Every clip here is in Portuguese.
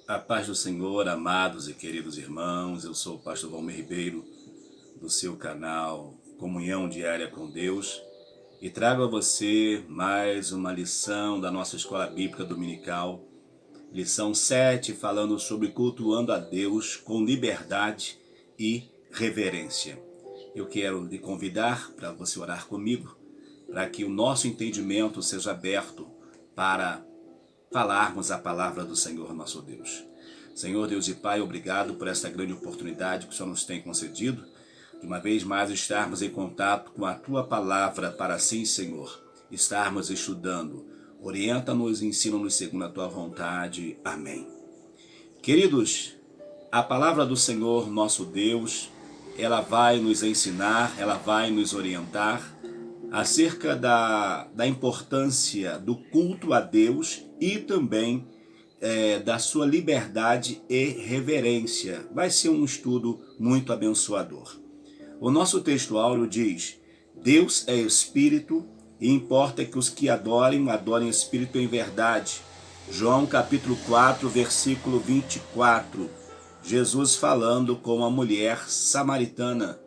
A paz do Senhor, amados e queridos irmãos, eu sou o pastor Valmir Ribeiro, do seu canal Comunhão Diária com Deus, e trago a você mais uma lição da nossa Escola Bíblica Dominical, lição 7, falando sobre cultuando a Deus com liberdade e reverência. Eu quero lhe convidar para você orar comigo, para que o nosso entendimento seja aberto para falarmos a palavra do Senhor nosso Deus. Senhor Deus e Pai, obrigado por esta grande oportunidade que o Senhor nos tem concedido, de uma vez mais estarmos em contato com a Tua palavra para assim, Senhor, estarmos estudando. Orienta-nos e ensina-nos segundo a Tua vontade. Amém. Queridos, a palavra do Senhor nosso Deus, ela vai nos ensinar, ela vai nos orientar acerca da importância do culto a Deus e também da sua liberdade e reverência. Vai ser um estudo muito abençoador. O nosso texto áureo diz: Deus é Espírito e importa que os que adorem Espírito em verdade. João capítulo 4, versículo 24. Jesus falando com a mulher samaritana,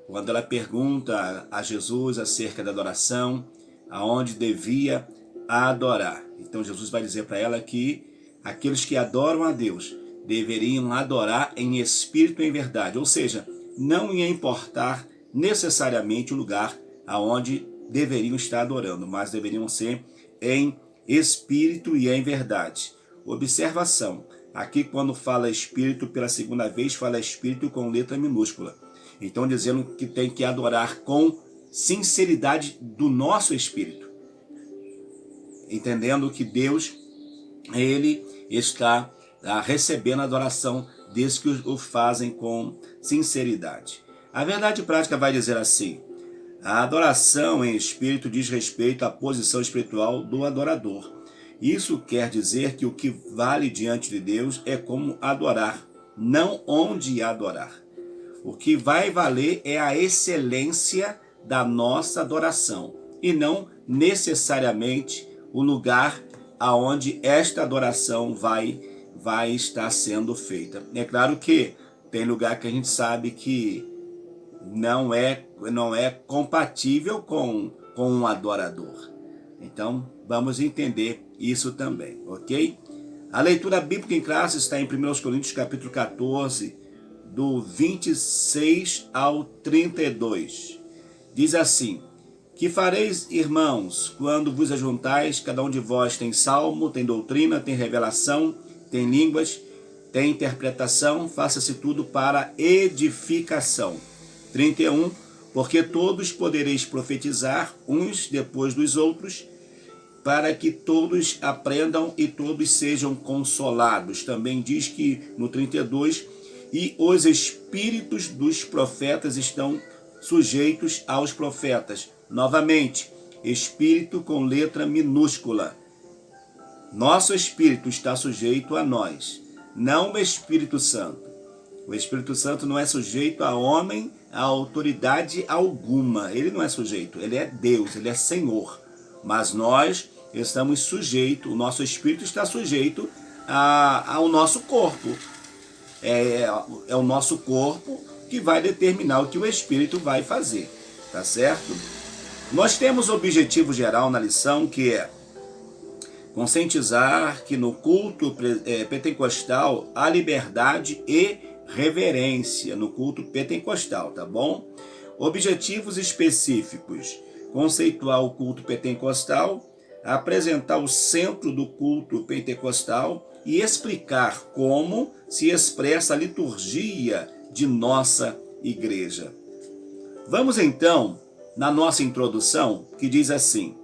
quando ela pergunta a Jesus acerca da adoração, aonde devia adorar. Então Jesus vai dizer para ela que aqueles que adoram a Deus deveriam adorar em espírito e em verdade, ou seja, não ia importar necessariamente o lugar aonde deveriam estar adorando, mas deveriam ser em espírito e em verdade. Observação, aqui quando fala espírito pela segunda vez, fala espírito com letra minúscula. Então dizendo que tem que adorar com sinceridade do nosso espírito, entendendo que Deus, Ele está recebendo a adoração desses que o fazem com sinceridade. A verdade prática vai dizer assim: a adoração em espírito diz respeito à posição espiritual do adorador. Isso quer dizer que o que vale diante de Deus é como adorar, não onde adorar. O que vai valer é a excelência da nossa adoração e não necessariamente o lugar aonde esta adoração vai estar sendo feita. É claro que tem lugar que a gente sabe que não é compatível com um adorador. Então, vamos entender isso também, ok? A leitura bíblica em classe está em 1 Coríntios capítulo 14, do 26 ao 32. Diz assim: que fareis, irmãos, quando vos ajuntais? Cada um de vós tem salmo, tem doutrina, tem revelação, tem línguas, tem interpretação, faça-se tudo para edificação. 31. Porque todos podereis profetizar, uns depois dos outros, para que todos aprendam e todos sejam consolados. Também diz que no 32, e os espíritos dos profetas estão sujeitos aos profetas. Novamente, espírito com letra minúscula. Nosso espírito está sujeito a nós, não o Espírito Santo. O Espírito Santo não é sujeito a homem, a autoridade alguma. Ele não é sujeito, ele é Deus, ele é Senhor. Mas nós estamos sujeitos, o nosso espírito está sujeito ao nosso corpo. É o nosso corpo que vai determinar o que o espírito vai fazer, tá certo? Nós temos o objetivo geral na lição, que é conscientizar que no culto pentecostal há liberdade e reverência no culto pentecostal, tá bom? Objetivos específicos: conceituar o culto pentecostal, apresentar o centro do culto pentecostal e explicar como se expressa a liturgia de nossa igreja. Vamos então na nossa introdução, que diz assim: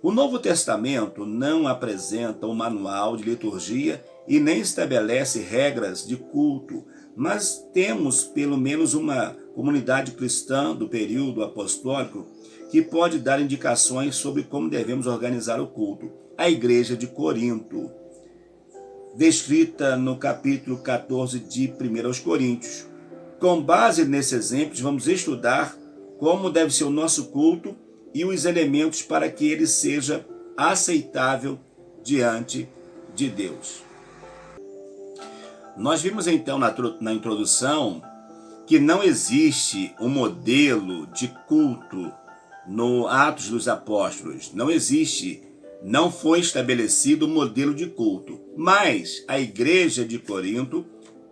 o Novo Testamento não apresenta um manual de liturgia e nem estabelece regras de culto, mas temos pelo menos uma comunidade cristã do período apostólico que pode dar indicações sobre como devemos organizar o culto. A igreja de Corinto, descrita no capítulo 14 de 1 Coríntios. Com base nesses exemplos, vamos estudar como deve ser o nosso culto e os elementos para que ele seja aceitável diante de Deus. Nós vimos então na introdução que não existe um modelo de culto no Atos dos Apóstolos. Não existe, não foi estabelecido um modelo de culto. Mas a igreja de Corinto,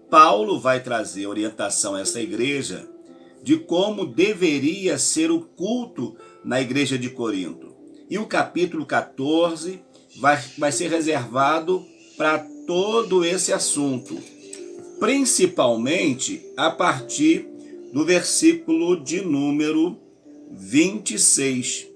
Paulo vai trazer orientação a essa igreja de como deveria ser o culto na igreja de Corinto. E o capítulo 14 vai ser reservado para todo esse assunto, principalmente a partir do versículo de número 26.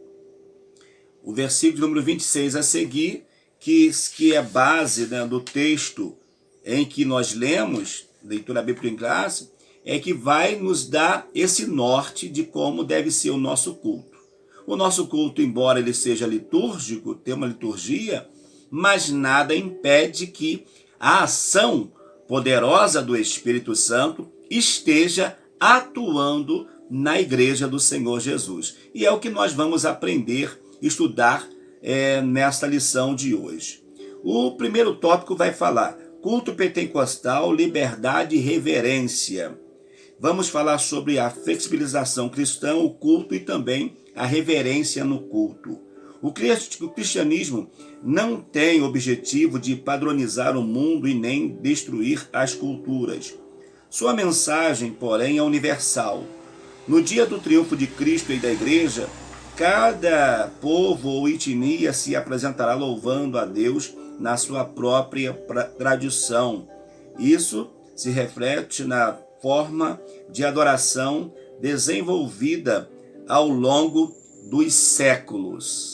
O versículo número 26 a seguir, que é base, né, do texto em que nós lemos, leitura bíblica em classe, é que vai nos dar esse norte de como deve ser o nosso culto. O nosso culto, embora ele seja litúrgico, tem uma liturgia, mas nada impede que a ação poderosa do Espírito Santo esteja atuando na igreja do Senhor Jesus. E é o que nós vamos aprender, estudar nesta lição de hoje. O primeiro tópico vai falar culto pentecostal, liberdade e reverência. Vamos falar sobre a flexibilização cristã, o culto e também a reverência no culto. O cristianismo não tem o objetivo de padronizar o mundo e nem destruir as culturas. Sua mensagem, porém, é universal. No dia do triunfo de Cristo e da Igreja, cada povo ou etnia se apresentará louvando a Deus na sua própria tradição. Isso se reflete na forma de adoração desenvolvida ao longo dos séculos.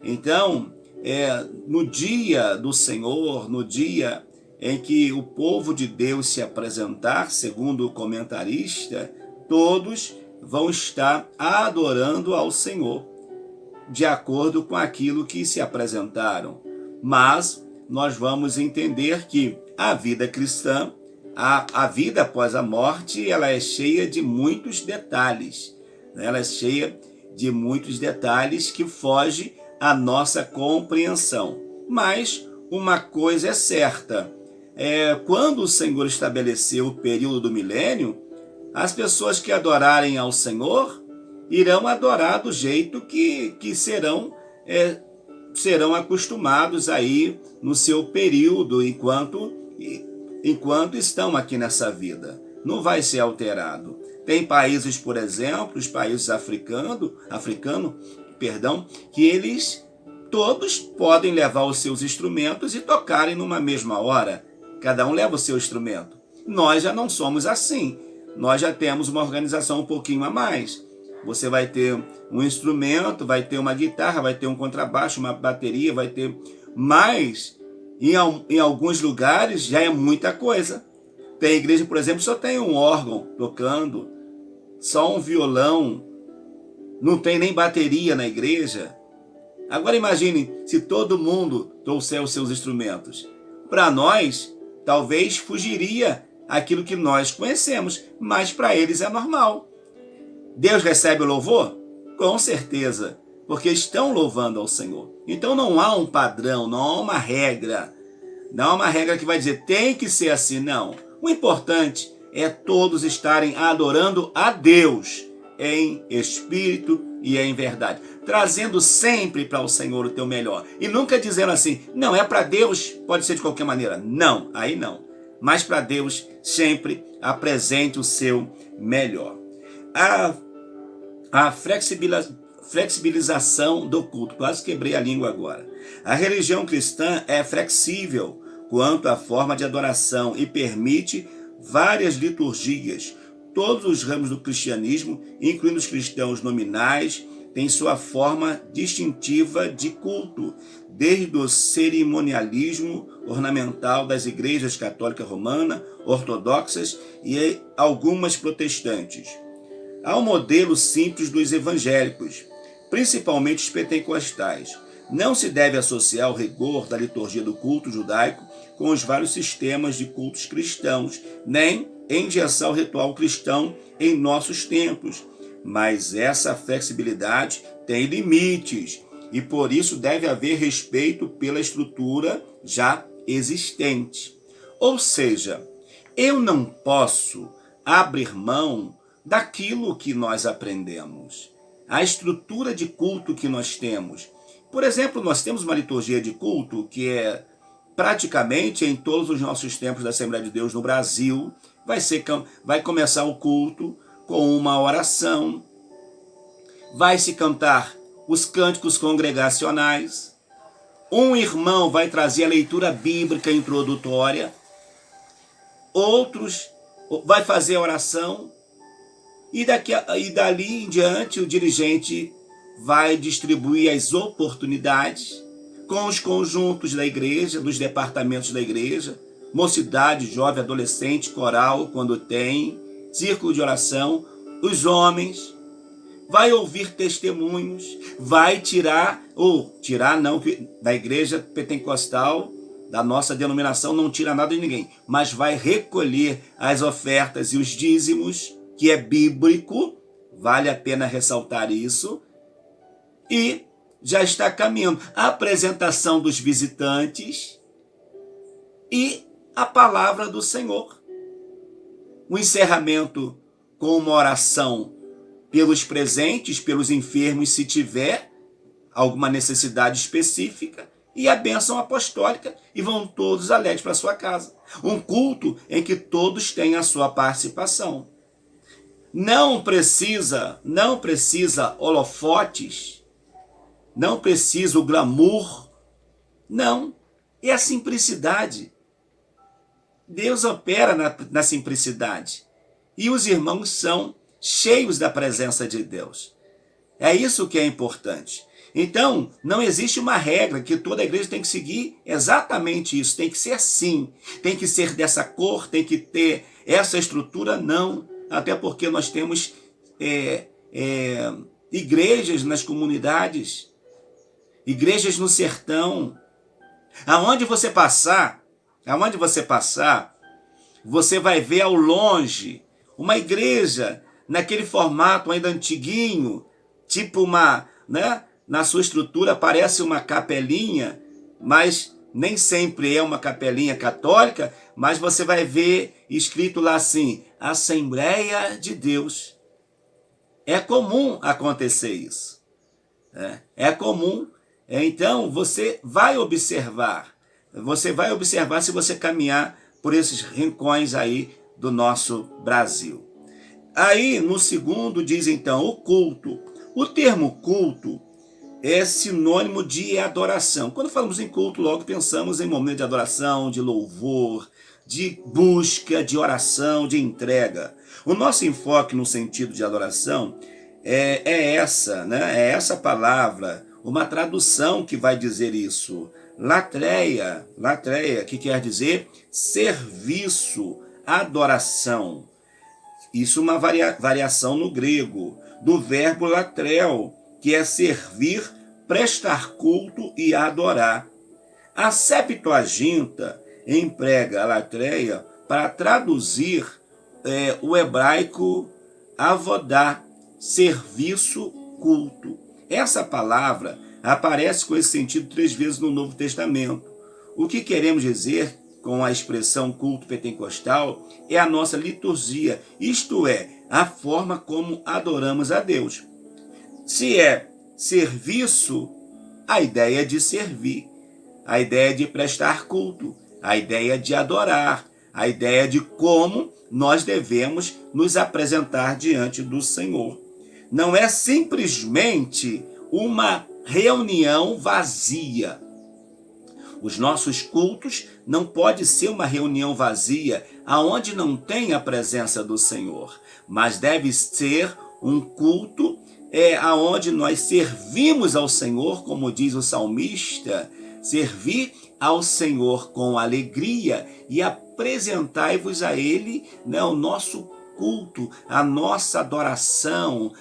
Então, no dia do Senhor, no dia em que o povo de Deus se apresentar, segundo o comentarista, todos vão estar adorando ao Senhor, de acordo com aquilo que se apresentaram. Mas nós vamos entender que a vida cristã, a vida após a morte, ela é cheia de muitos detalhes. Ela é cheia de muitos detalhes que fogem à nossa compreensão. Mas uma coisa é certa, quando o Senhor estabeleceu o período do milênio, as pessoas que adorarem ao Senhor irão adorar do jeito que serão acostumados aí no seu período, enquanto estão aqui nessa vida. Não vai ser alterado. Tem países, por exemplo, os países africanos, que eles todos podem levar os seus instrumentos e tocarem numa mesma hora. Cada um leva o seu instrumento. Nós já não somos assim. Nós já temos uma organização um pouquinho a mais. Você vai ter um instrumento, vai ter uma guitarra, vai ter um contrabaixo, uma bateria, vai ter... Mas, em alguns lugares, já é muita coisa. Tem igreja, por exemplo, só tem um órgão tocando, só um violão, não tem nem bateria na igreja. Agora imagine se todo mundo trouxer os seus instrumentos. Para nós, talvez fugiria aquilo que nós conhecemos, mas para eles é normal. Deus recebe o louvor? Com certeza, porque estão louvando ao Senhor. Então não há um padrão, não há uma regra. Não há uma regra que vai dizer tem que ser assim, não. O importante é todos estarem adorando a Deus em espírito e em verdade, trazendo sempre para o Senhor o teu melhor. E nunca dizendo assim, não, é para Deus, pode ser de qualquer maneira. Não, aí não. Mas para Deus sempre apresente o seu melhor. A flexibilização do culto. Quase quebrei a língua agora. A religião cristã é flexível quanto à forma de adoração e permite várias liturgias. Todos os ramos do cristianismo, incluindo os cristãos nominais, têm sua forma distintiva de culto, desde o cerimonialismo ornamental das igrejas católica romana, ortodoxas e algumas protestantes, ao modelo simples dos evangélicos, principalmente os pentecostais. Não se deve associar o rigor da liturgia do culto judaico com os vários sistemas de cultos cristãos, nem engessar o ritual cristão em nossos templos. Mas essa flexibilidade tem limites e por isso deve haver respeito pela estrutura já existente. Ou seja, Eu não posso abrir mão daquilo que nós aprendemos, a estrutura de culto que nós temos. Por exemplo, nós temos uma liturgia de culto que é praticamente em todos os nossos templos da Assembleia de Deus no Brasil, vai começar o culto com uma oração, vai se cantar os cânticos congregacionais, um irmão vai trazer a leitura bíblica introdutória, outros vai fazer a oração, e dali em diante o dirigente vai distribuir as oportunidades com os conjuntos da igreja, dos departamentos da igreja, mocidade, jovem, adolescente, coral, quando tem, círculo de oração, os homens, vai ouvir testemunhos, vai tirar não, da igreja pentecostal, da nossa denominação, não tira nada de ninguém, mas vai recolher as ofertas e os dízimos, que é bíblico, vale a pena ressaltar isso, e já está caminhando a apresentação dos visitantes e a palavra do Senhor. O encerramento com uma oração pelos presentes, pelos enfermos, se tiver alguma necessidade específica, e a bênção apostólica, e vão todos alegres para sua casa. Um culto em que todos têm a sua participação. Não precisa holofotes, não precisa o glamour, não, é a simplicidade. Deus opera na simplicidade, e os irmãos são cheios da presença de Deus. É isso que é importante. Então, não existe uma regra que toda a igreja tem que seguir exatamente isso, tem que ser assim, tem que ser dessa cor, tem que ter essa estrutura, não. Até porque nós temos igrejas nas comunidades, igrejas no sertão. Aonde você passar, você vai ver ao longe uma igreja naquele formato ainda antiguinho, tipo uma, né? Na sua estrutura parece uma capelinha, mas nem sempre é uma capelinha católica, mas você vai ver escrito lá assim, Assembleia de Deus. É comum acontecer isso. É comum. Então, você vai observar se você caminhar por esses rincões aí do nosso Brasil. Aí, no segundo, diz então, o culto. O termo culto é sinônimo de adoração. Quando falamos em culto, logo pensamos em momento de adoração, de louvor, de busca, de oração, de entrega. O nosso enfoque no sentido de adoração é essa, né? É essa palavra, uma tradução que vai dizer isso. Latreia, que quer dizer serviço, adoração. Isso é uma variação no grego, do verbo latreo, que é servir, prestar culto e adorar. A Septuaginta emprega a latreia para traduzir o hebraico avodá, serviço, culto. Essa palavra aparece com esse sentido 3 vezes no Novo Testamento. O que queremos dizer com a expressão culto pentecostal é a nossa liturgia, isto é, a forma como adoramos a Deus. Se é serviço, a ideia é de servir, a ideia de prestar culto, a ideia de adorar, a ideia de como nós devemos nos apresentar diante do Senhor. Não é simplesmente uma reunião vazia. Os nossos cultos não pode ser uma reunião vazia, aonde não tem a presença do Senhor, mas deve ser um culto aonde nós servimos ao Senhor, como diz o salmista, servir ao Senhor com alegria e apresentai-vos a Ele, né, o nosso culto, a nossa adoração,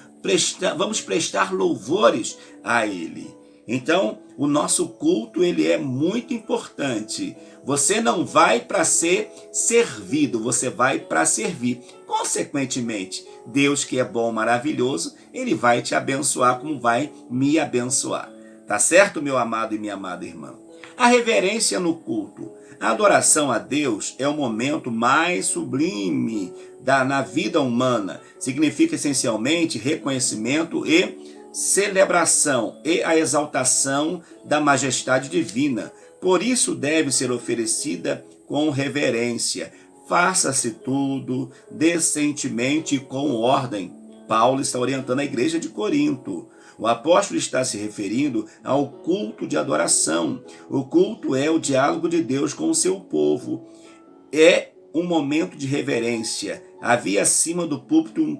vamos prestar louvores a Ele. Então, o nosso culto ele é muito importante. Você não vai para ser servido, você vai para servir. Consequentemente, Deus que é bom, maravilhoso, ele vai te abençoar como vai me abençoar. Tá certo, meu amado e minha amada irmã? A reverência no culto. A adoração a Deus é o momento mais sublime na vida humana. Significa essencialmente reconhecimento e celebração e a exaltação da majestade divina. Por isso deve ser oferecida com reverência. Faça-se tudo decentemente e com ordem. Paulo está orientando a igreja de Corinto. O apóstolo está se referindo ao culto de adoração. O culto é o diálogo de Deus com o seu povo. É um momento de reverência. Havia acima do púlpito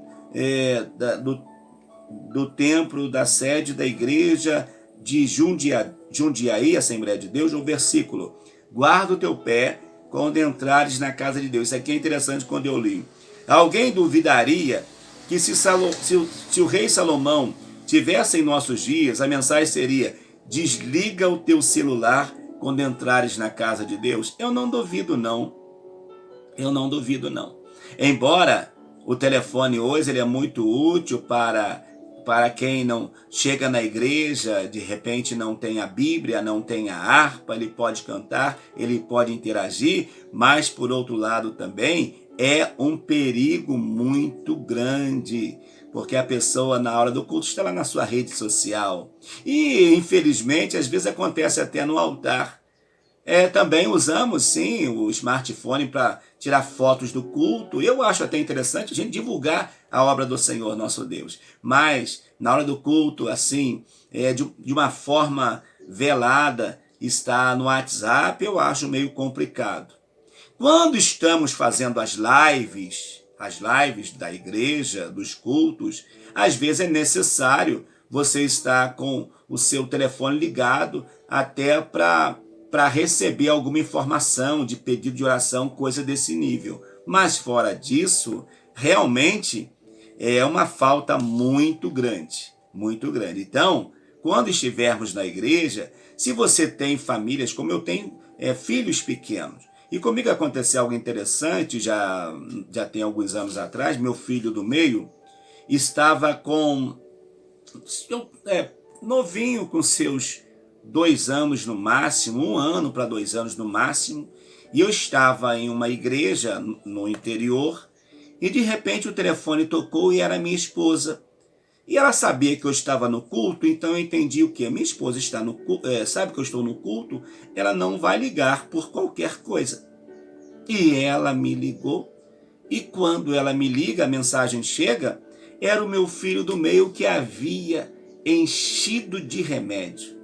do templo, da sede da igreja de Jundiaí, Assembleia de Deus, um versículo: guarda o teu pé quando entrares na casa de Deus. Isso aqui é interessante quando eu li. Alguém duvidaria que se o rei Salomão tivesse em nossos dias, a mensagem seria: desliga o teu celular quando entrares na casa de Deus? Eu não duvido não. Eu não duvido não. Embora o telefone hoje ele é muito útil para quem não chega na igreja, de repente não tem a Bíblia, não tem a harpa, ele pode cantar, ele pode interagir, mas por outro lado também é um perigo muito grande, porque a pessoa na hora do culto está lá na sua rede social. E infelizmente às vezes acontece até no altar. Também usamos sim o smartphone para tirar fotos do culto. Eu acho até interessante a gente divulgar a obra do Senhor nosso Deus. Mas na hora do culto, assim, de uma forma velada, está no WhatsApp, eu acho meio complicado. Quando estamos fazendo as lives da igreja, dos cultos, às vezes é necessário você estar com o seu telefone ligado até para receber alguma informação de pedido de oração, coisa desse nível. Mas fora disso, realmente é uma falta muito grande, muito grande. Então, quando estivermos na igreja, se você tem famílias, como eu tenho filhos pequenos, e comigo aconteceu algo interessante, já tem alguns anos atrás, meu filho do meio estava novinho, com seus 2 anos no máximo, 1 ano para 2 anos no máximo, e eu estava em uma igreja no interior, e de repente o telefone tocou e era minha esposa. E ela sabia que eu estava no culto, então eu entendi o quê? Minha esposa está no culto, sabe que eu estou no culto, ela não vai ligar por qualquer coisa. E ela me ligou, e quando ela me liga, a mensagem chega, era o meu filho do meio que havia enchido de remédio.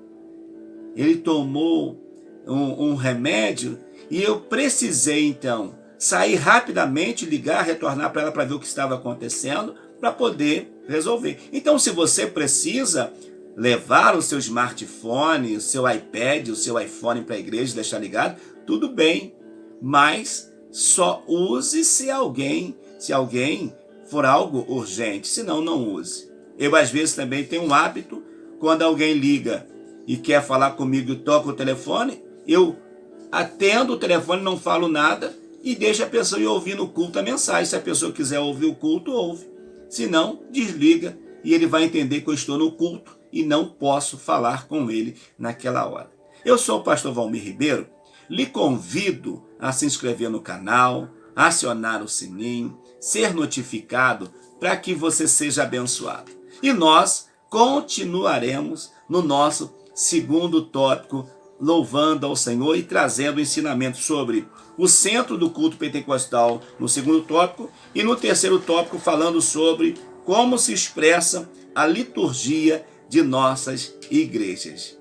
Ele tomou um remédio e eu precisei então sair rapidamente, ligar, retornar para ela para ver o que estava acontecendo, para poder resolver. Então, se você precisa levar o seu smartphone, o seu iPad, o seu iPhone para a igreja e deixar ligado, tudo bem, mas só use se alguém for algo urgente, senão não use. Eu às vezes também tenho um hábito, quando alguém liga e quer falar comigo e toca o telefone, eu atendo o telefone, não falo nada e deixo a pessoa ir ouvir no culto a mensagem. Se a pessoa quiser ouvir o culto, ouve. Se não, desliga e ele vai entender que eu estou no culto e não posso falar com ele naquela hora. Eu sou o pastor Valmir Ribeiro, lhe convido a se inscrever no canal, acionar o sininho, ser notificado para que você seja abençoado. E nós continuaremos no nosso segundo tópico, louvando ao Senhor e trazendo ensinamento sobre o centro do culto pentecostal no segundo tópico, e no terceiro tópico falando sobre como se expressa a liturgia de nossas igrejas.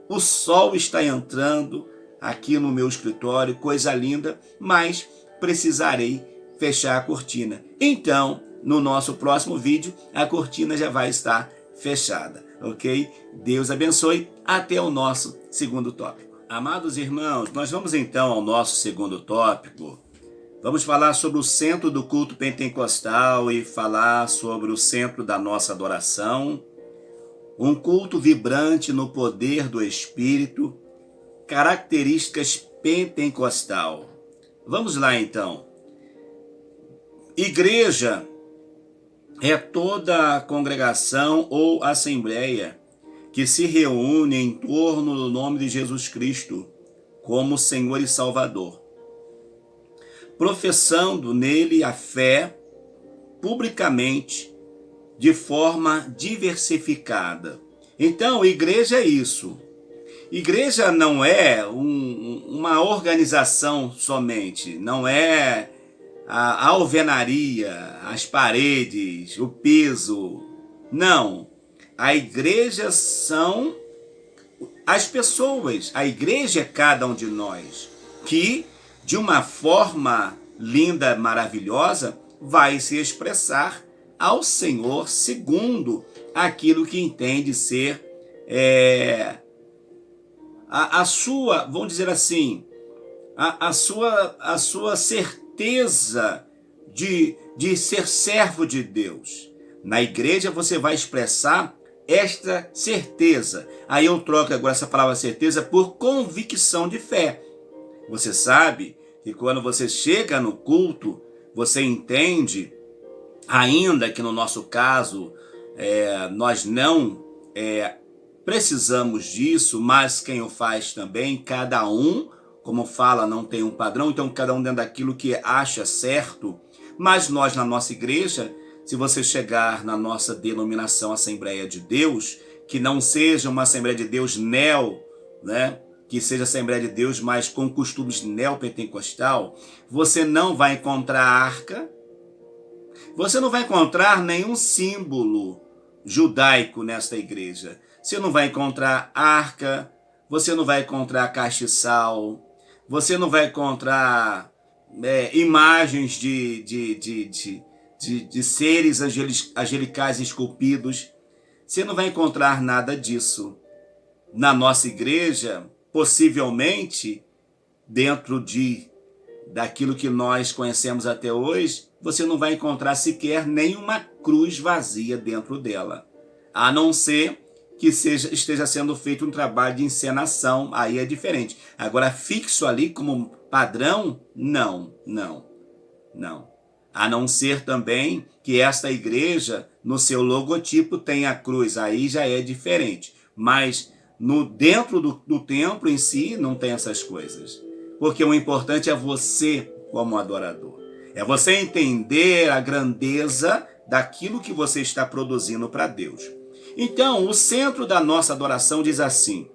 O sol está entrando aqui no meu escritório, coisa linda, mas precisarei fechar a cortina. Então, no nosso próximo vídeo, a cortina já vai estar fechada, ok? Deus abençoe. Até o nosso segundo tópico. Amados irmãos, nós vamos então ao nosso segundo tópico. Vamos falar sobre o centro do culto pentecostal e falar sobre o centro da nossa adoração. Um culto vibrante no poder do Espírito, características pentecostal. Vamos lá então. Igreja é toda a congregação ou assembleia que se reúne em torno do nome de Jesus Cristo, como Senhor e Salvador, professando nele a fé publicamente, de forma diversificada. Então, igreja é isso. Igreja não é uma organização somente, não é a alvenaria, as paredes, o piso. Não. A igreja são as pessoas. A igreja é cada um de nós, que, de uma forma linda, maravilhosa, vai se expressar ao Senhor segundo aquilo que entende ser a sua, vamos dizer assim, a sua certeza de ser servo de Deus. Na igreja você vai expressar esta certeza. Aí eu troco agora essa palavra certeza por convicção de fé. Você sabe que quando você chega no culto, você entende, ainda que no nosso caso nós não precisamos disso, mas quem o faz também, cada um, como fala, não tem um padrão, então cada um dentro daquilo que acha certo. Mas nós, na nossa igreja, se você chegar na nossa denominação Assembleia de Deus, que não seja uma Assembleia de Deus que seja Assembleia de Deus, mas com costumes neopentecostal, você não vai encontrar arca, você não vai encontrar nenhum símbolo judaico nesta igreja. Você não vai encontrar arca, você não vai encontrar castiçal, você não vai encontrar imagens de seres angelicais esculpidos. Você não vai encontrar nada disso. Na nossa igreja, possivelmente, dentro daquilo que nós conhecemos até hoje, você não vai encontrar sequer nenhuma cruz vazia dentro dela. A não ser que esteja sendo feito um trabalho de encenação, aí é diferente. Agora, fixo ali como padrão, não. A não ser também que esta igreja, no seu logotipo, tenha a cruz, aí já é diferente. Mas dentro do templo em si, não tem essas coisas. Porque o importante é você como adorador. É você entender a grandeza daquilo que você está produzindo para Deus. Então, o centro da nossa adoração diz assim: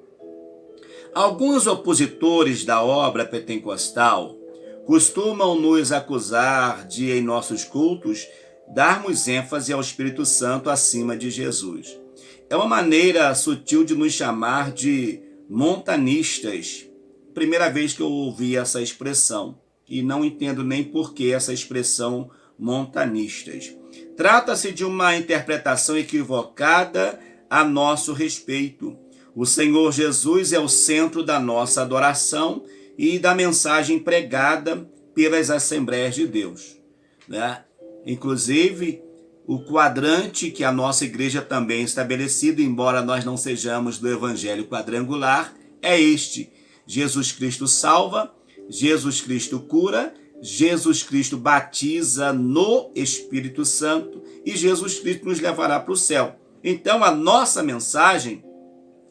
alguns opositores da obra pentecostal costumam nos acusar de, em nossos cultos, darmos ênfase ao Espírito Santo acima de Jesus. É uma maneira sutil de nos chamar de montanistas. Primeira vez que eu ouvi essa expressão, e não entendo nem por que essa expressão montanistas. Trata-se de uma interpretação equivocada a nosso respeito. O Senhor Jesus é o centro da nossa adoração e da mensagem pregada pelas Assembleias de Deus, Inclusive, o quadrante que a nossa igreja também estabelecida, embora nós não sejamos do evangelho quadrangular, é este: Jesus Cristo salva, Jesus Cristo cura, Jesus Cristo batiza no Espírito Santo e Jesus Cristo nos levará para o céu. Então, a nossa mensagem,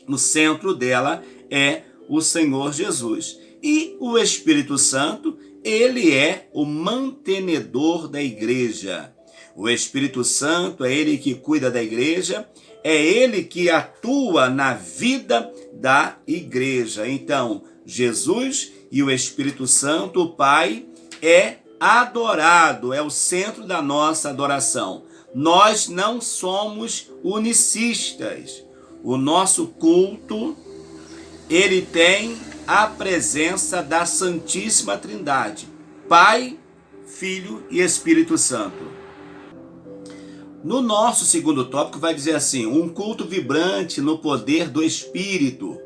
no centro dela, é o Senhor Jesus. E o Espírito Santo, ele é o mantenedor da igreja. O Espírito Santo é ele que cuida da igreja, é ele que atua na vida da igreja. Então, Jesus e o Espírito Santo, o Pai, é adorado, é o centro da nossa adoração. Nós não somos unicistas. O nosso culto, ele tem a presença da Santíssima Trindade, Pai, Filho e Espírito Santo. No nosso segundo tópico vai dizer assim: um culto vibrante no poder do Espírito.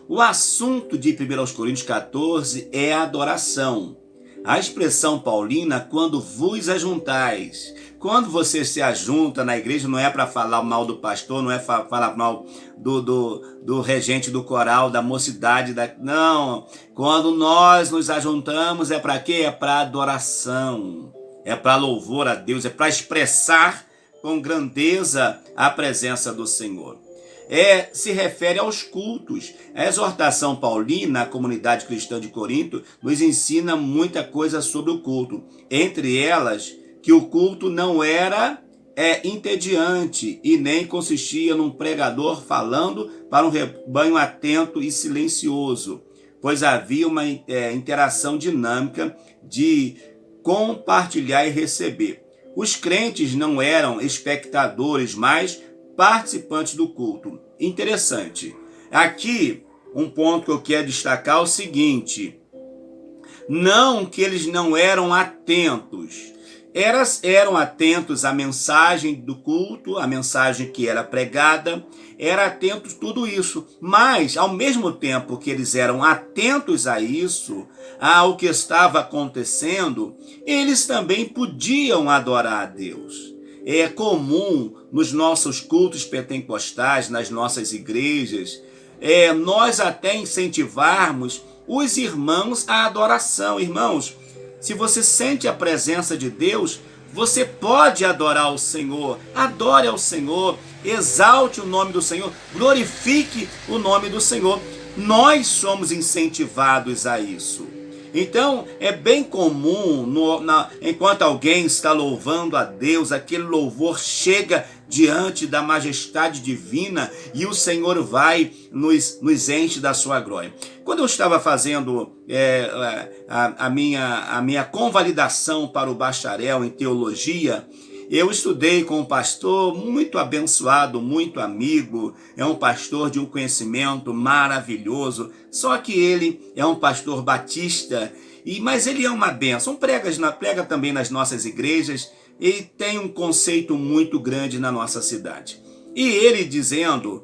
O assunto de 1 Coríntios 14 é a adoração. A expressão paulina, quando vos ajuntais. Quando você se ajunta na igreja, não é para falar mal do pastor, não é para falar mal do regente do coral, da mocidade. Não, quando nós nos ajuntamos é para quê? É para adoração, é para louvor a Deus, é para expressar com grandeza a presença do Senhor. se refere aos cultos. A exortação paulina à comunidade cristã de Corinto nos ensina muita coisa sobre o culto. Entre elas, que o culto não era entediante e nem consistia num pregador falando para um rebanho atento e silencioso, pois havia uma interação dinâmica de compartilhar e receber. Os crentes não eram espectadores, mas participantes do culto. Interessante. Aqui, um ponto que eu quero destacar é o seguinte: não que eles não eram atentos. Eram atentos à mensagem do culto, à mensagem que era pregada, eram atentos a tudo isso. Mas, ao mesmo tempo que eles eram atentos a isso, ao que estava acontecendo, eles também podiam adorar a Deus. É comum nos nossos cultos pentecostais, nas nossas igrejas, nós até incentivarmos os irmãos à adoração. Irmãos, se você sente a presença de Deus, você pode adorar o Senhor. Adore ao Senhor, exalte o nome do Senhor, glorifique o nome do Senhor. Nós somos incentivados a isso. Então, é bem comum, enquanto alguém está louvando a Deus, aquele louvor chega diante da majestade divina e o Senhor vai nos enche da sua glória. Quando eu estava fazendo a minha convalidação para o bacharel em teologia, eu estudei com um pastor muito abençoado, muito amigo, é um pastor de um conhecimento maravilhoso, só que ele é um pastor batista, mas ele é uma bênção, prega também nas nossas igrejas e tem um conceito muito grande na nossa cidade. E ele dizendo,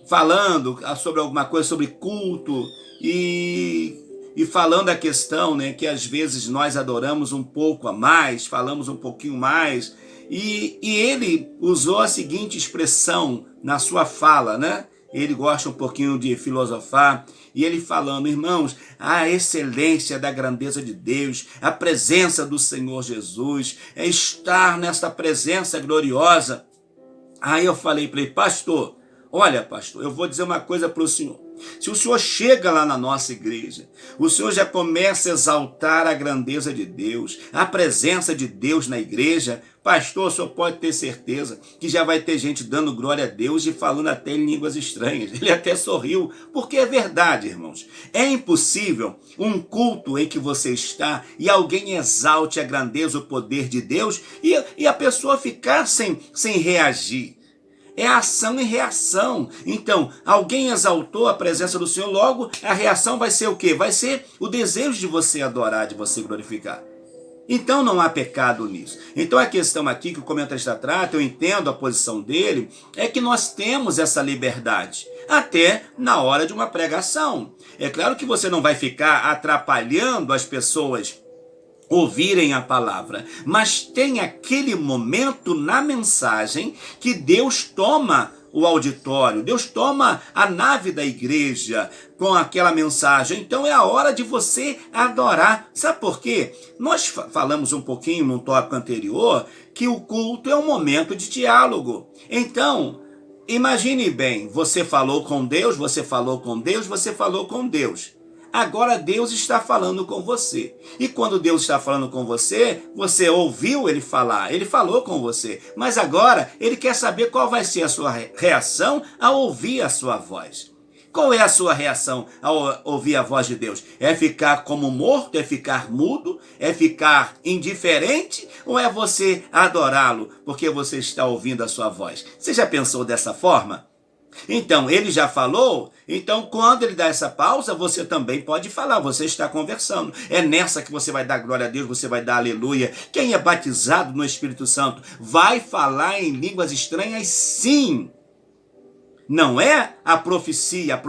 falando sobre alguma coisa sobre culto e falando a questão, né, que às vezes nós adoramos um pouco a mais, falamos um pouquinho mais, e ele usou a seguinte expressão na sua fala, né? Ele gosta um pouquinho de filosofar, e ele falando, irmãos, a excelência da grandeza de Deus, a presença do Senhor Jesus, é estar nessa presença gloriosa. Aí eu falei para ele, pastor, olha, pastor, eu vou dizer uma coisa para o senhor. Se o senhor chega lá na nossa igreja, o senhor já começa a exaltar a grandeza de Deus, a presença de Deus na igreja, pastor, o senhor pode ter certeza que já vai ter gente dando glória a Deus e falando até em línguas estranhas. Ele até sorriu, porque é verdade, irmãos. É impossível um culto em que você está e alguém exalte a grandeza, o poder de Deus e a pessoa ficar sem reagir. É ação e reação. Então, alguém exaltou a presença do Senhor, logo a reação vai ser o quê? Vai ser o desejo de você adorar, de você glorificar. Então não há pecado nisso. Então a questão aqui que o comentarista trata, eu entendo a posição dele, é que nós temos essa liberdade, até na hora de uma pregação. É claro que você não vai ficar atrapalhando as pessoas ouvirem a palavra, mas tem aquele momento na mensagem que Deus toma o auditório, Deus toma a nave da igreja com aquela mensagem. Então é a hora de você adorar. Sabe por quê? Nós falamos um pouquinho no tópico anterior que o culto é um momento de diálogo. Então, imagine bem, você falou com Deus, você falou com Deus, você falou com Deus. Agora Deus está falando com você. E quando Deus está falando com você, você ouviu ele falar, ele falou com você. Mas agora ele quer saber qual vai ser a sua reação ao ouvir a sua voz. Qual é a sua reação ao ouvir a voz de Deus? É ficar como morto? É ficar mudo? É ficar indiferente? Ou é você adorá-lo porque você está ouvindo a sua voz? Você já pensou dessa forma? Então, ele já falou, então quando ele dá essa pausa, você também pode falar, você está conversando. É nessa que você vai dar glória a Deus, você vai dar aleluia. Quem é batizado no Espírito Santo vai falar em línguas estranhas, sim. Não é a profecia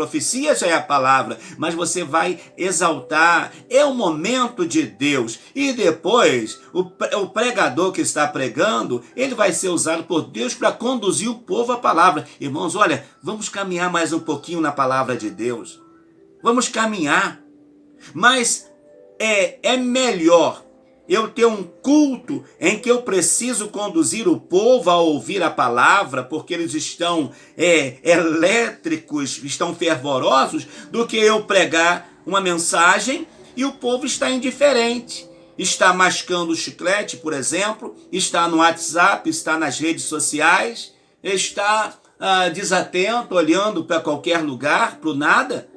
já é a palavra, mas você vai exaltar, é o momento de Deus. E depois, o pregador que está pregando, ele vai ser usado por Deus para conduzir o povo à palavra. Irmãos, olha, vamos caminhar mais um pouquinho na palavra de Deus. Vamos caminhar, mas é melhor eu ter um culto em que eu preciso conduzir o povo a ouvir a palavra, porque eles estão elétricos, estão fervorosos, do que eu pregar uma mensagem e o povo está indiferente. Está mascando o chiclete, por exemplo, está no WhatsApp, está nas redes sociais, está desatento, olhando para qualquer lugar, para o nada.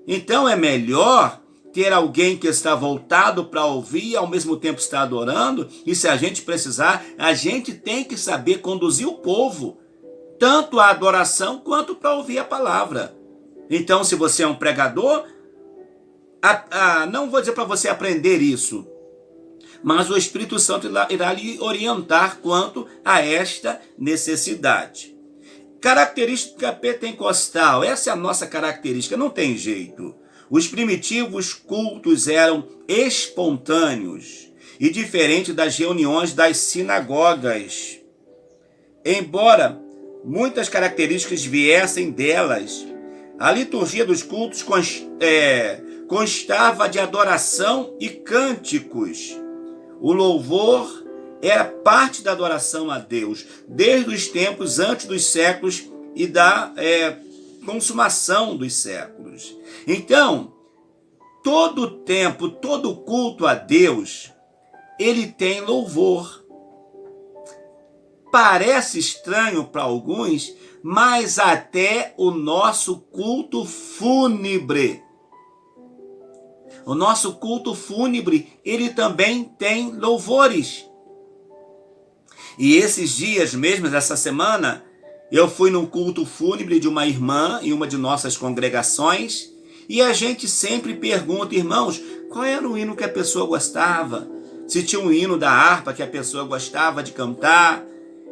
Então é melhor ter alguém que está voltado para ouvir e ao mesmo tempo está adorando, e se a gente precisar, a gente tem que saber conduzir o povo, tanto à adoração quanto para ouvir a palavra. Então, se você é um pregador, não vou dizer para você aprender isso, mas o Espírito Santo irá lhe orientar quanto a esta necessidade. Característica pentecostal, essa é a nossa característica, não tem jeito. Os primitivos cultos eram espontâneos e diferente das reuniões das sinagogas. Embora muitas características viessem delas, a liturgia dos cultos constava de adoração e cânticos. O louvor era parte da adoração a Deus, desde os tempos antes dos séculos e da consumação dos séculos. Então, todo tempo, todo culto a Deus, ele tem louvor. Parece estranho para alguns, mas até o nosso culto fúnebre. O nosso culto fúnebre, ele também tem louvores. E esses dias mesmo, essa semana, eu fui num culto fúnebre de uma irmã em uma de nossas congregações, e a gente sempre pergunta, irmãos, qual era o hino que a pessoa gostava? Se tinha um hino da harpa que a pessoa gostava de cantar.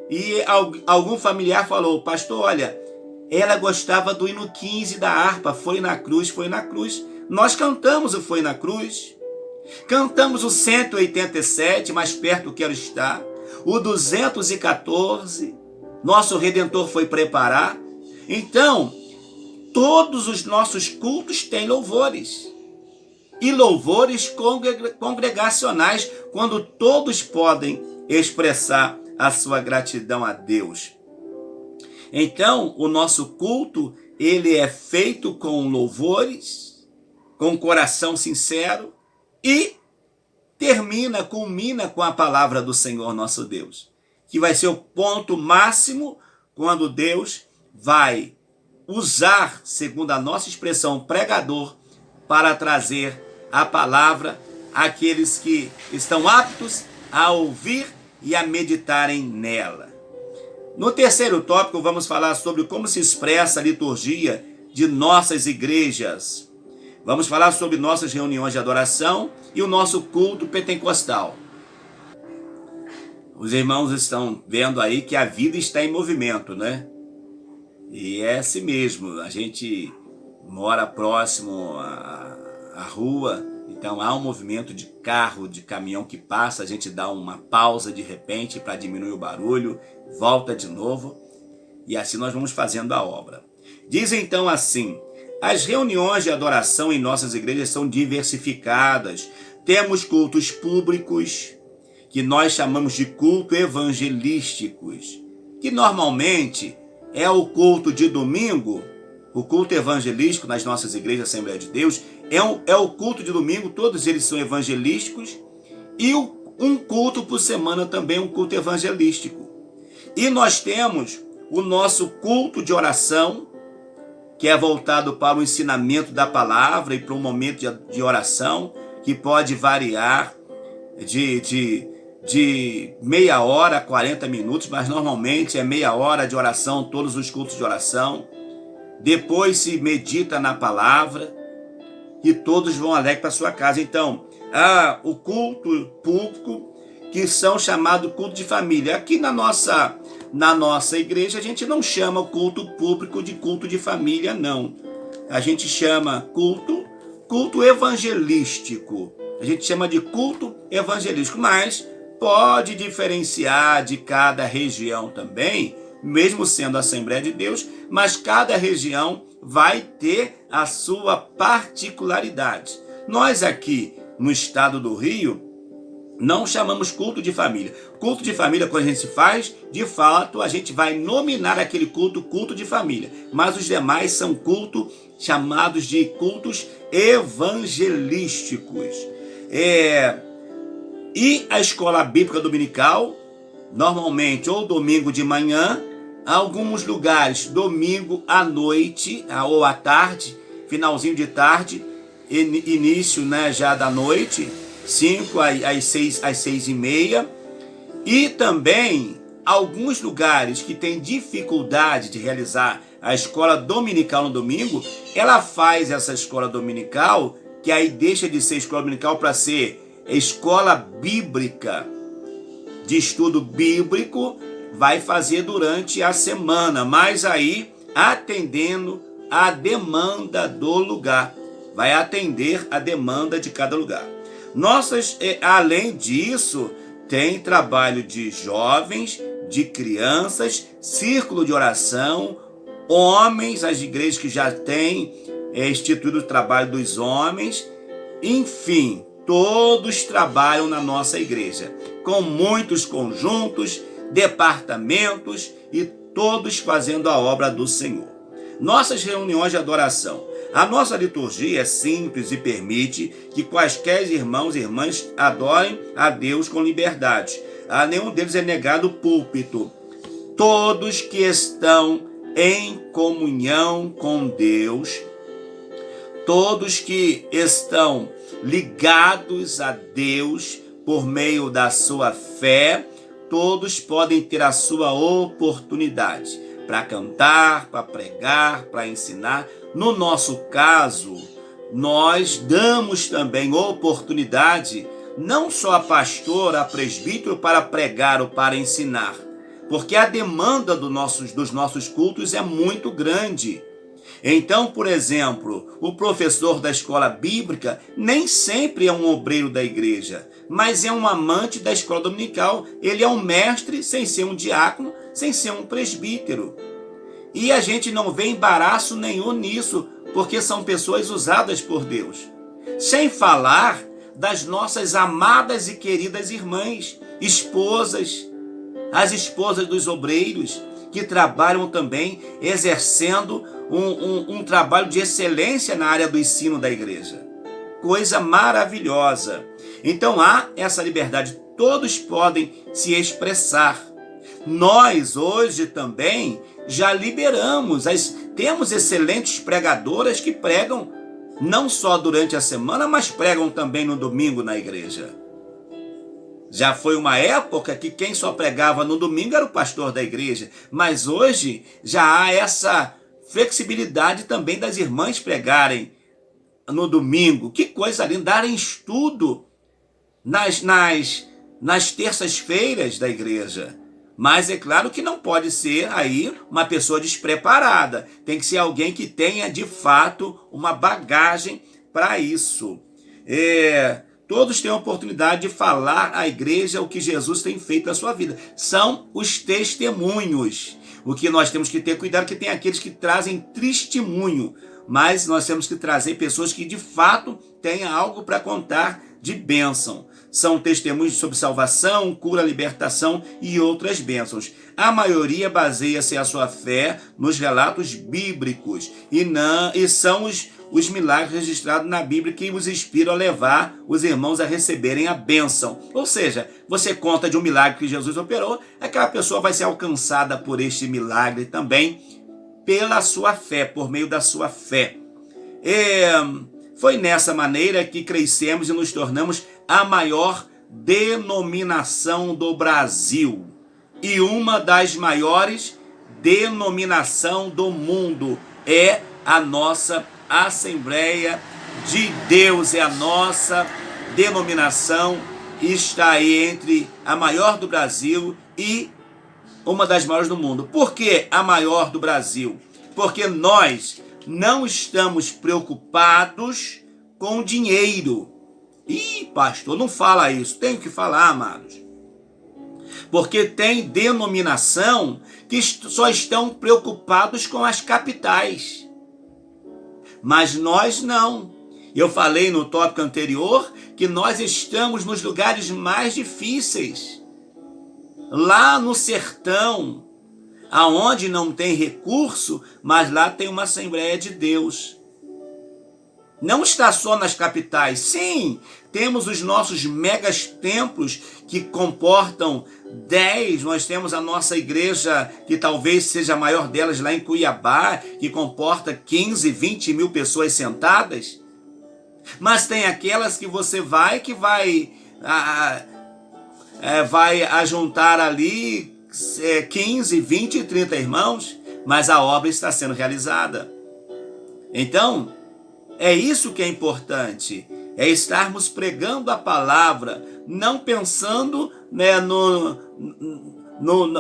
E algum familiar falou, pastor, olha, ela gostava do hino 15 da harpa, foi na cruz, foi na cruz. Nós cantamos o Foi na Cruz, cantamos o 187, mais perto quero estar, o 214, nosso Redentor foi preparar. Então, todos os nossos cultos têm louvores. E louvores congregacionais, quando todos podem expressar a sua gratidão a Deus. Então, o nosso culto, ele é feito com louvores, com coração sincero e culmina com a palavra do Senhor nosso Deus, que vai ser o ponto máximo quando Deus vai usar, segundo a nossa expressão, pregador, para trazer a palavra àqueles que estão aptos a ouvir e a meditarem nela. No terceiro tópico, vamos falar sobre como se expressa a liturgia de nossas igrejas. Vamos falar sobre nossas reuniões de adoração e o nosso culto pentecostal. Os irmãos estão vendo aí que a vida está em movimento, né? E é assim mesmo, a gente mora próximo à rua, então há um movimento de carro, de caminhão que passa, a gente dá uma pausa de repente para diminuir o barulho, volta de novo, e assim nós vamos fazendo a obra. Diz então assim, as reuniões de adoração em nossas igrejas são diversificadas, temos cultos públicos, que nós chamamos de culto evangelísticos, que normalmente é o culto de domingo. O culto evangelístico nas nossas igrejas Assembleia de Deus é o culto de domingo, todos eles são evangelísticos, e um culto por semana também, um culto evangelístico. E nós temos o nosso culto de oração, que é voltado para o ensinamento da palavra e para um momento de oração, que pode variar de meia hora a 40 minutos, mas normalmente é meia hora de oração, todos os cultos de oração. Depois se medita na palavra e todos vão alegre para sua casa. Então, há o culto público, que são chamados culto de família. Aqui na nossa igreja, a gente não chama o culto público de culto de família, não. A gente chama culto evangelístico. A gente chama de culto evangelístico, mas pode diferenciar de cada região também, mesmo sendo a Assembleia de Deus, mas cada região vai ter a sua particularidade. Nós aqui no estado do Rio, Não chamamos culto de família. Culto de família, quando a gente faz, de fato, a gente vai nominar aquele culto de família. Mas os demais são cultos chamados de cultos evangelísticos. E a escola bíblica dominical, normalmente ou domingo de manhã, alguns lugares domingo à noite ou à tarde, finalzinho de tarde, início, né, já da noite, 5 às 6h30, e também alguns lugares que têm dificuldade de realizar a escola dominical no domingo, ela faz essa escola dominical, que aí deixa de ser escola dominical para ser escola bíblica, de estudo bíblico, vai fazer durante a semana, mas aí atendendo a demanda do lugar, vai atender a demanda de cada lugar. Além disso, tem trabalho de jovens, de crianças, círculo de oração, homens, as igrejas que já têm instituído o trabalho dos homens, enfim, todos trabalham na nossa igreja, com muitos conjuntos, departamentos e todos fazendo a obra do Senhor. Nossas reuniões de adoração. A nossa liturgia é simples e permite que quaisquer irmãos e irmãs adorem a Deus com liberdade. A nenhum deles é negado o púlpito. Todos que estão em comunhão com Deus, todos que estão ligados a Deus por meio da sua fé, todos podem ter a sua oportunidade para cantar, para pregar, para ensinar. No nosso caso, nós damos também oportunidade não só a pastor, a presbítero para pregar ou para ensinar, porque a demanda dos nossos cultos é muito grande. Então, por exemplo, o professor da escola bíblica nem sempre é um obreiro da igreja, mas é um amante da escola dominical. Ele é um mestre sem ser um diácono, sem ser um presbítero. E a gente não vê embaraço nenhum nisso, porque são pessoas usadas por Deus. Sem falar das nossas amadas e queridas irmãs, esposas, as esposas dos obreiros, que trabalham também exercendo um trabalho de excelência na área do ensino da igreja. Coisa maravilhosa. Então há essa liberdade, todos podem se expressar. Nós hoje também já liberamos, temos excelentes pregadoras que pregam não só durante a semana, mas pregam também no domingo na igreja. Já foi uma época que quem só pregava no domingo era o pastor da igreja, mas hoje já há essa flexibilidade também das irmãs pregarem no domingo. Que coisa linda, darem estudo nas terças-feiras da igreja. Mas é claro que não pode ser aí uma pessoa despreparada. Tem que ser alguém que tenha, de fato, uma bagagem para isso. Todos têm a oportunidade de falar à igreja o que Jesus tem feito na sua vida. São os testemunhos. O que nós temos que ter cuidado é que tem aqueles que trazem testemunho. Mas nós temos que trazer pessoas que, de fato, tenham algo para contar de bênção. São testemunhos sobre salvação, cura, libertação e outras bênçãos. A maioria baseia-se a sua fé nos relatos bíblicos e são os milagres registrados na Bíblia que os inspiram a levar os irmãos a receberem a bênção. Ou seja, você conta de um milagre que Jesus operou, aquela pessoa vai ser alcançada por este milagre também, pela sua fé, por meio da sua fé. Foi nessa maneira que crescemos e nos tornamos a maior denominação do Brasil e uma das maiores denominação do mundo. É a nossa Assembleia de Deus, é a nossa denominação, está aí entre a maior do Brasil e uma das maiores do mundo. Por que a maior do Brasil? Porque nós não estamos preocupados com dinheiro. Ih, pastor, não fala isso. Tenho que falar, amados. Porque tem denominação que só estão preocupados com as capitais. Mas nós não. Eu falei no tópico anterior que nós estamos nos lugares mais difíceis. Lá no sertão, aonde não tem recurso, mas lá tem uma Assembleia de Deus. Não está só nas capitais. Sim, temos os nossos megas templos que comportam 10. Nós temos a nossa igreja, que talvez seja a maior delas lá em Cuiabá, que comporta 15, 20 mil pessoas sentadas. Mas tem aquelas que você vai, que vai ajuntar ali 15, 20 e 30 irmãos, mas a obra está sendo realizada. Então, é isso que é importante, é estarmos pregando a palavra, não pensando, né,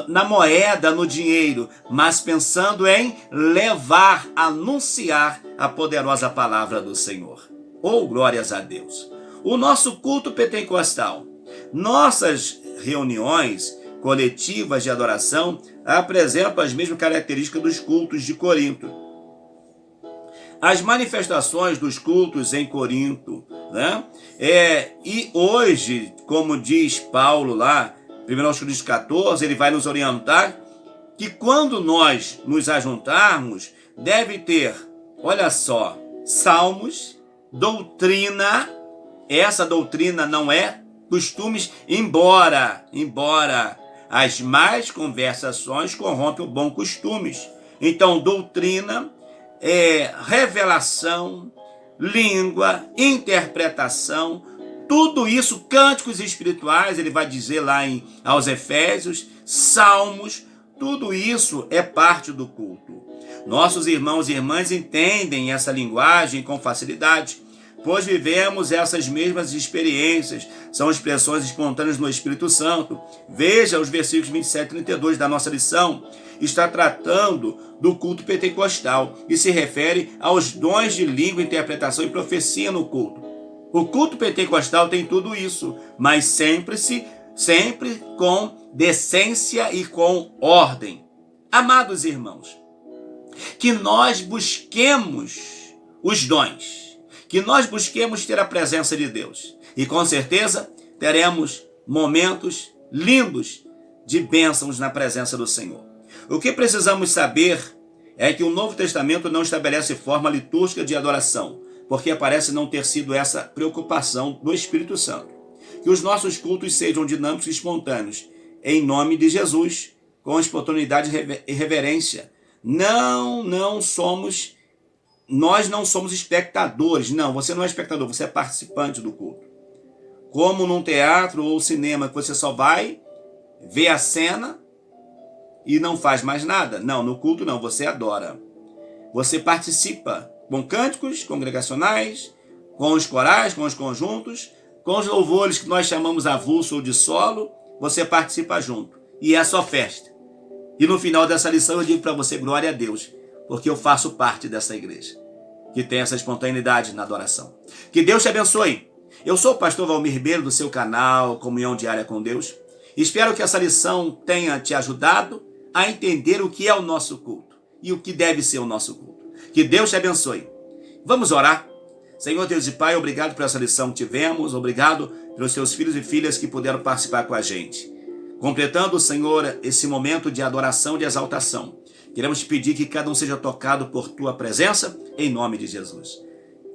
na moeda, no dinheiro, mas pensando em levar, anunciar a poderosa palavra do Senhor. Oh, glórias a Deus! O nosso culto pentecostal, nossas reuniões coletivas de adoração apresentam as mesmas características dos cultos de Corinto. As manifestações dos cultos em Corinto, né? E hoje, como diz Paulo lá, 1 Coríntios 14, ele vai nos orientar que quando nós nos ajuntarmos, deve ter, olha só, salmos, doutrina. Essa doutrina não é costumes, embora as más conversações corrompem o bom costumes. Então, doutrina, revelação, língua, interpretação, tudo isso, cânticos espirituais, ele vai dizer lá aos Efésios, salmos, tudo isso é parte do culto. Nossos irmãos e irmãs entendem essa linguagem com facilidade, pois vivemos essas mesmas experiências, são expressões espontâneas no Espírito Santo. Veja os versículos 27 e 32 da nossa lição, está tratando do culto pentecostal e se refere aos dons de língua, interpretação e profecia no culto. O culto pentecostal tem tudo isso, mas sempre com decência e com ordem. Amados irmãos, que nós busquemos os dons, que nós busquemos ter a presença de Deus. E com certeza teremos momentos lindos de bênçãos na presença do Senhor. O que precisamos saber é que o Novo Testamento não estabelece forma litúrgica de adoração, porque parece não ter sido essa preocupação do Espírito Santo. Que os nossos cultos sejam dinâmicos e espontâneos, em nome de Jesus, com espontaneidade e reverência. Nós não somos espectadores. Não, você não é espectador, você é participante do culto. Como num teatro ou cinema, que você só vai ver a cena e não faz mais nada. Não, no culto não, você adora. Você participa com cânticos congregacionais, com os corais, com os conjuntos, com os louvores que nós chamamos avulso ou de solo, você participa junto. E é só festa. E no final dessa lição eu digo para você, glória a Deus, porque eu faço parte dessa igreja, que tem essa espontaneidade na adoração. Que Deus te abençoe. Eu sou o pastor Valmir Ribeiro, do seu canal Comunhão Diária com Deus. Espero que essa lição tenha te ajudado a entender o que é o nosso culto e o que deve ser o nosso culto. Que Deus te abençoe. Vamos orar. Senhor Deus e Pai, obrigado por essa lição que tivemos, obrigado pelos teus filhos e filhas que puderam participar com a gente. Completando, Senhor, esse momento de adoração e de exaltação, queremos te pedir que cada um seja tocado por tua presença, em nome de Jesus.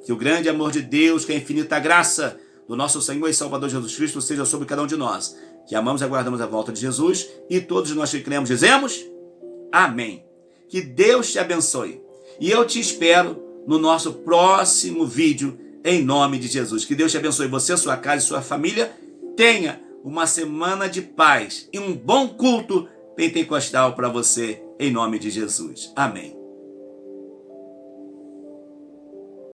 Que o grande amor de Deus, que a infinita graça do nosso Senhor e Salvador Jesus Cristo seja sobre cada um de nós, que amamos e aguardamos a volta de Jesus, e todos nós que cremos dizemos, amém. Que Deus te abençoe. E eu te espero no nosso próximo vídeo, em nome de Jesus. Que Deus te abençoe você, sua casa e sua família. Tenha uma semana de paz e um bom culto pentecostal para você, em nome de Jesus. Amém.